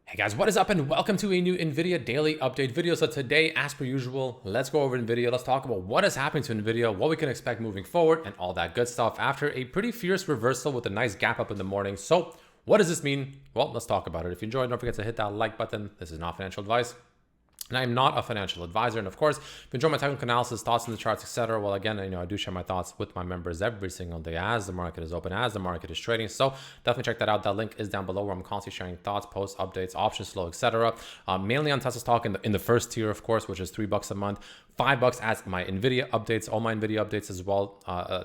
Hey guys, what is up and welcome to a new Nvidia daily update video. So today, as per usual, let's go over Nvidia. Let's talk about what is happening to Nvidia, what we can expect moving forward, and all that good stuff after a pretty fierce reversal with a nice gap up in the morning. So what does this mean? Well, let's talk about it. If you enjoyed, don't forget to hit that like button. This is not financial advice. And I'm not a financial advisor. And of course, if you enjoy my technical analysis, thoughts on the charts, etc., well, again, I do share my thoughts with my members every single day as the market is open, as the market is trading. So definitely check that out. That link is down below where I'm constantly sharing thoughts, posts, updates, options flow, etc. Mainly on Tesla stock in the first tier, of course, which is $3 a month, $5 as my Nvidia updates, all my Nvidia updates as well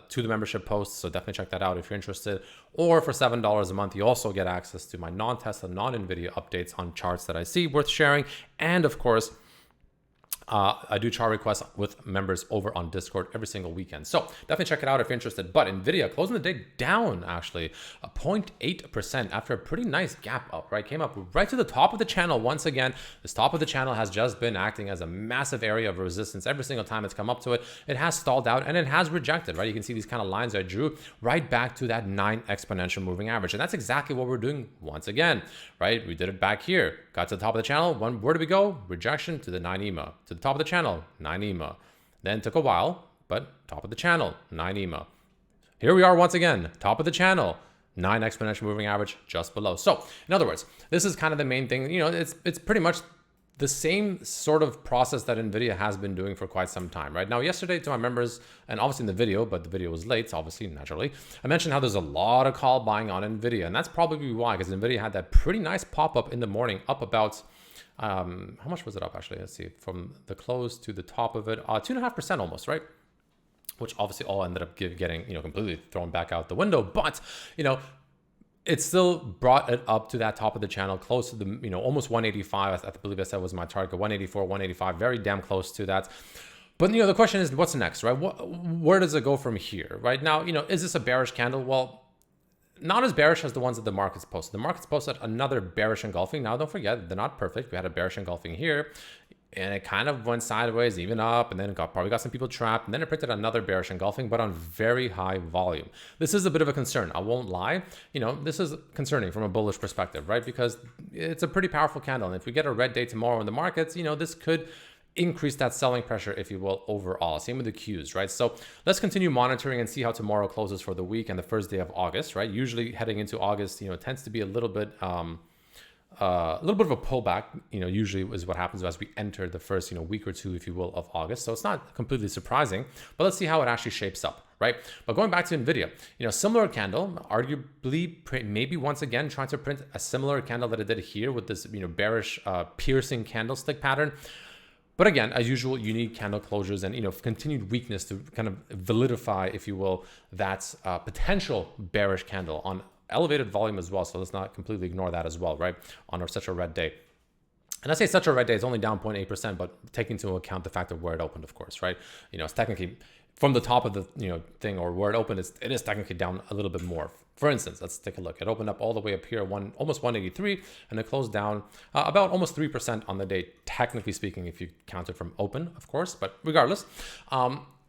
to the membership posts. So definitely check that out if you're interested. Or for $7 a month, you also get access to my non-Tesla, non-Nvidia updates on charts that I see worth sharing. And of course, I do chart requests with members over on Discord every single weekend. So definitely check it out if you're interested. But Nvidia closing the day down actually 0.8% after a pretty nice gap up, right? Came up right to the top of the channel once again. This top of the channel has just been acting as a massive area of resistance every single time it's come up to it. It has stalled out and it has rejected, right? You can see these kind of lines I drew right back to that 9 exponential moving average. And that's exactly what we're doing once again, right? We did it back here, got to the top of the channel. Where did we go? Rejection to the 9 EMA. To the top of the channel, 9 EMA. Then took a while, but top of the channel, 9 EMA. Here we are once again, top of the channel, 9 exponential moving average just below. So in other words, this is kind of the main thing. It's pretty much the same sort of process that Nvidia has been doing for quite some time, right? Now, yesterday to my members, and obviously in the video, but the video was late, so obviously, naturally, I mentioned how there's a lot of call buying on Nvidia, and that's probably why, because Nvidia had that pretty nice pop-up in the morning, up about, how much was it up actually? Let's see, from the close to the top of it, 2.5% almost, right? Which obviously all ended up getting, completely thrown back out the window, but, it still brought it up to that top of the channel, close to the, almost 185. I believe I said was my target, 184, 185, very damn close to that. But, the question is, what's next, right? Where does it go from here, right? Now, is this a bearish candle? Well, not as bearish as the ones that the market's posted. The market's posted another bearish engulfing. Now, don't forget, they're not perfect. We had a bearish engulfing here, and it kind of went sideways, even up, and then it probably got some people trapped, and then it printed another bearish engulfing, but on very high volume. This is a bit of a concern. I won't lie. This is concerning from a bullish perspective, right? Because it's a pretty powerful candle, and if we get a red day tomorrow in the markets, this could increase that selling pressure, if you will, overall. Same with the Qs, right? So let's continue monitoring and see how tomorrow closes for the week and the first day of August, right? Usually heading into August, tends to be a little bit of a pullback, usually is what happens as we enter the first, week or two, if you will, of August. So it's not completely surprising, but let's see how it actually shapes up, right? But going back to Nvidia, similar candle, arguably maybe once again trying to print a similar candle that it did here with this, bearish piercing candlestick pattern. But again, as usual, you need candle closures and continued weakness to kind of validify, if you will, that potential bearish candle on elevated volume as well. So let's not completely ignore that as well, right? On such a red day. And I say such a red day, it's only down 0.8%, but taking into account the fact of where it opened, of course, right? It's technically from the top of the thing, or where it opened, it is technically down a little bit more. For instance, let's take a look. It opened up all the way up here, almost 183, and it closed down about almost 3% on the day, technically speaking, if you count it from open, of course. But regardless,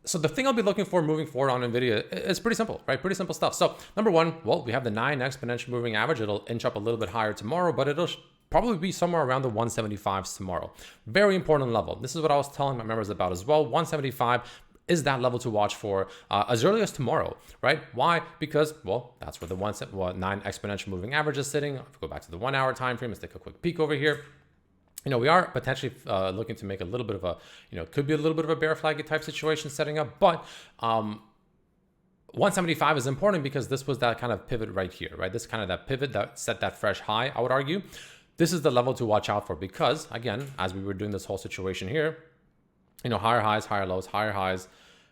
so the thing I'll be looking for moving forward on Nvidia is pretty simple, right? Pretty simple stuff. So number one, well, we have the 9 exponential moving average. It'll inch up a little bit higher tomorrow, but it'll probably be somewhere around the 175s tomorrow. Very important level. This is what I was telling my members about as well. 175 is that level to watch for as early as tomorrow, right? Why? Because, well, that's where the 9 exponential moving average is sitting. If we go back to the 1 hour time frame, let's take a quick peek over here. We are potentially looking to make a little bit of a, could be a little bit of a bear flag type situation setting up, but 175 is important because this was that kind of pivot right here, right? This kind of that pivot that set that fresh high, I would argue. This is the level to watch out for because, again, as we were doing this whole situation here, higher highs, higher lows, higher highs,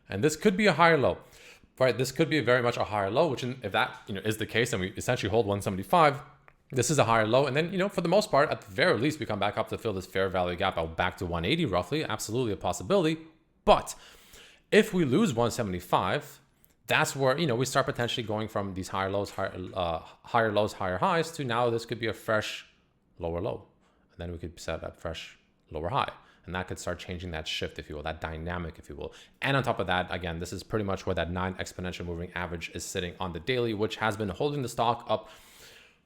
and this could be a higher low, right? This could be very much a higher low, which if that, is the case, and we essentially hold 175, this is a higher low. And then, for the most part, at the very least, we come back up to fill this fair value gap out back to 180 roughly. Absolutely a possibility. But if we lose 175, that's where, we start potentially going from these higher lows, higher lows, higher highs to now this could be a fresh lower low. And then we could set a fresh lower high. And that could start changing that shift, if you will, that dynamic, if you will. And on top of that, again, this is pretty much where that 9 exponential moving average is sitting on the daily, which has been holding the stock up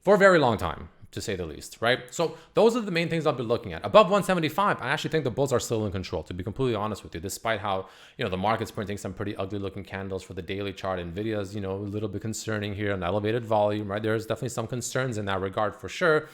for a very long time. to say the least, right? So those are the main things I'll be looking at. Above 175, I actually think the bulls are still in control, to be completely honest with you, despite how, the market's printing some pretty ugly looking candles for the daily chart. Nvidia's, a little bit concerning here, an elevated volume, right? There's definitely some concerns in that regard for sure.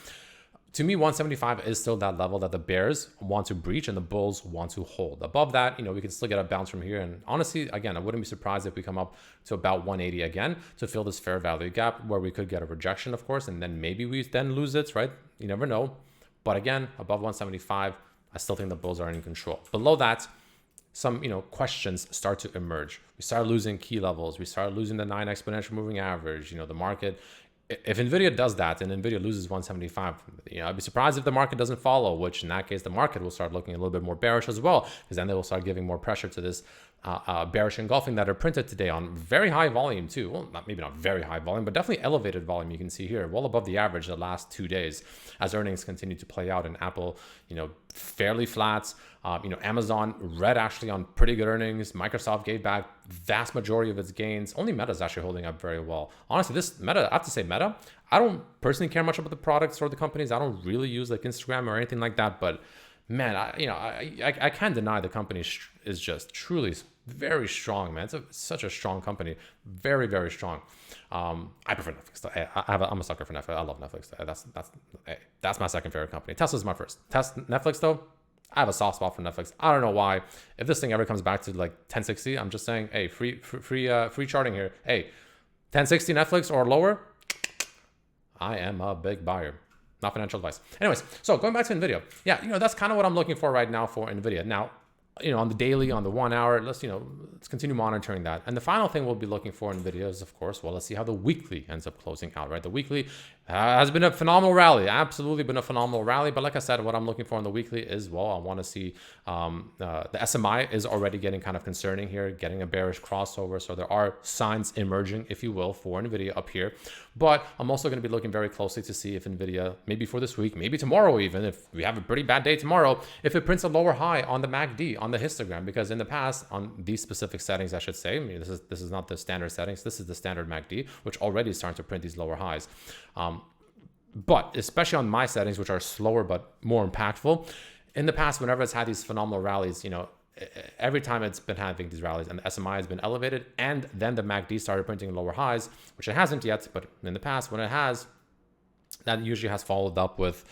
To me, 175 is still that level that the bears want to breach and the bulls want to hold. Above that, we can still get a bounce from here. And honestly, again, I wouldn't be surprised if we come up to about 180 again to fill this fair value gap where we could get a rejection, of course, and then maybe we then lose it, right? You never know. But again, above 175, I still think the bulls are in control. Below that, some questions start to emerge. We start losing key levels. We start losing the 9 exponential moving average. The market, if Nvidia does that and Nvidia loses 175, I'd be surprised if the market doesn't follow, which in that case, the market will start looking a little bit more bearish as well, because then they will start giving more pressure to this bearish engulfing that are printed today on very high volume too. Well, maybe not very high volume, but definitely elevated volume. You can see here, well above the average the last 2 days as earnings continue to play out, and Apple, fairly flat. Amazon read actually on pretty good earnings. Microsoft gave back vast majority of its gains. Only Meta is actually holding up very well. Honestly, this Meta, I have to say Meta, I don't personally care much about the products or the companies. I don't really use like Instagram or anything like that, but man, I can't deny the company is just truly very strong, man. It's such a strong company. Very, very strong. I prefer Netflix though. I'm a sucker for Netflix. I love Netflix. That's my second favorite company. Tesla's my first. Netflix though, I have a soft spot for Netflix. I don't know why. If this thing ever comes back to like 1060, I'm just saying, hey, free charting here. Hey, 1060 Netflix or lower, I am a big buyer. Not financial advice. Anyways, so going back to Nvidia. Yeah, that's kind of what I'm looking for right now for Nvidia. Now, on the daily, on the 1 hour, let's continue monitoring that. And the final thing we'll be looking for in Nvidia is, of course, well, let's see how the weekly ends up closing out, right? The weekly has been a phenomenal rally, absolutely been a phenomenal rally. But like I said, what I'm looking for in the weekly is, well, I want to see the SMI is already getting kind of concerning here, getting a bearish crossover. So there are signs emerging, if you will, for Nvidia up here. But I'm also going to be looking very closely to see if Nvidia, maybe for this week, maybe tomorrow even, if we have a pretty bad day tomorrow, if it prints a lower high on the MACD, on the histogram. Because in the past, on these specific settings, I should say, this is not the standard settings, this is the standard MACD, which already is starting to print these lower highs. But especially on my settings, which are slower but more impactful, in the past, whenever it's had these phenomenal rallies, every time it's been having these rallies and the SMI has been elevated, and then the MACD started printing lower highs, which it hasn't yet, but in the past, when it has, that usually has followed up with,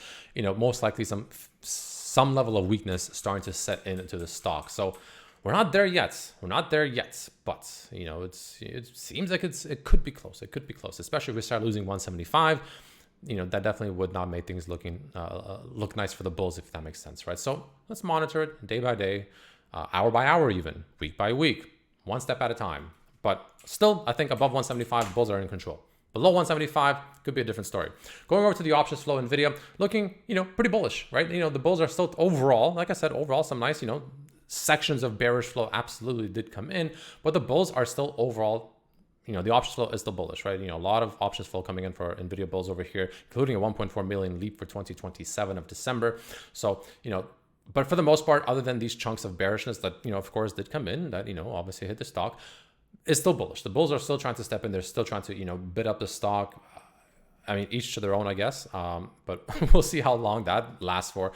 most likely some level of weakness starting to set into the stock. So we're not there yet. But it seems like it could be close. It could be close, especially if we start losing 175. That definitely would not make things look nice for the bulls, if that makes sense, right? So let's monitor it day by day, hour by hour, even week by week, one step at a time. But still, I think above 175, bulls are in control. Below 175 could be a different story. Going over to the options flow, Nvidia looking, pretty bullish, right? The bulls are still overall, like I said, overall some nice, sections of bearish flow absolutely did come in, but the bulls are still overall, the options flow is still bullish, right? A lot of options flow coming in for Nvidia bulls over here, including a 1.4 million leap for 2027 of December. So, but for the most part, other than these chunks of bearishness that, of course did come in, that, obviously hit the stock, is still bullish. The bulls are still trying to step in. They're still trying to, bid up the stock. I mean, each to their own, I guess. But we'll see how long that lasts for.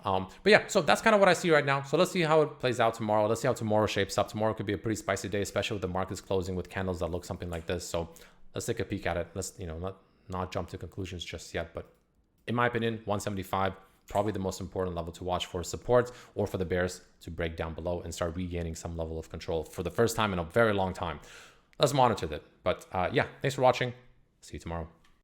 But yeah, so that's kind of what I see right now. So let's see how it plays out tomorrow. Let's see how tomorrow shapes up. Tomorrow could be a pretty spicy day, especially with the markets closing with candles that look something like this. So let's take a peek at it. Let's, not jump to conclusions just yet. But in my opinion, 175, probably the most important level to watch for support, or for the bears to break down below and start regaining some level of control for the first time in a very long time. Let's monitor that. But yeah, thanks for watching. See you tomorrow.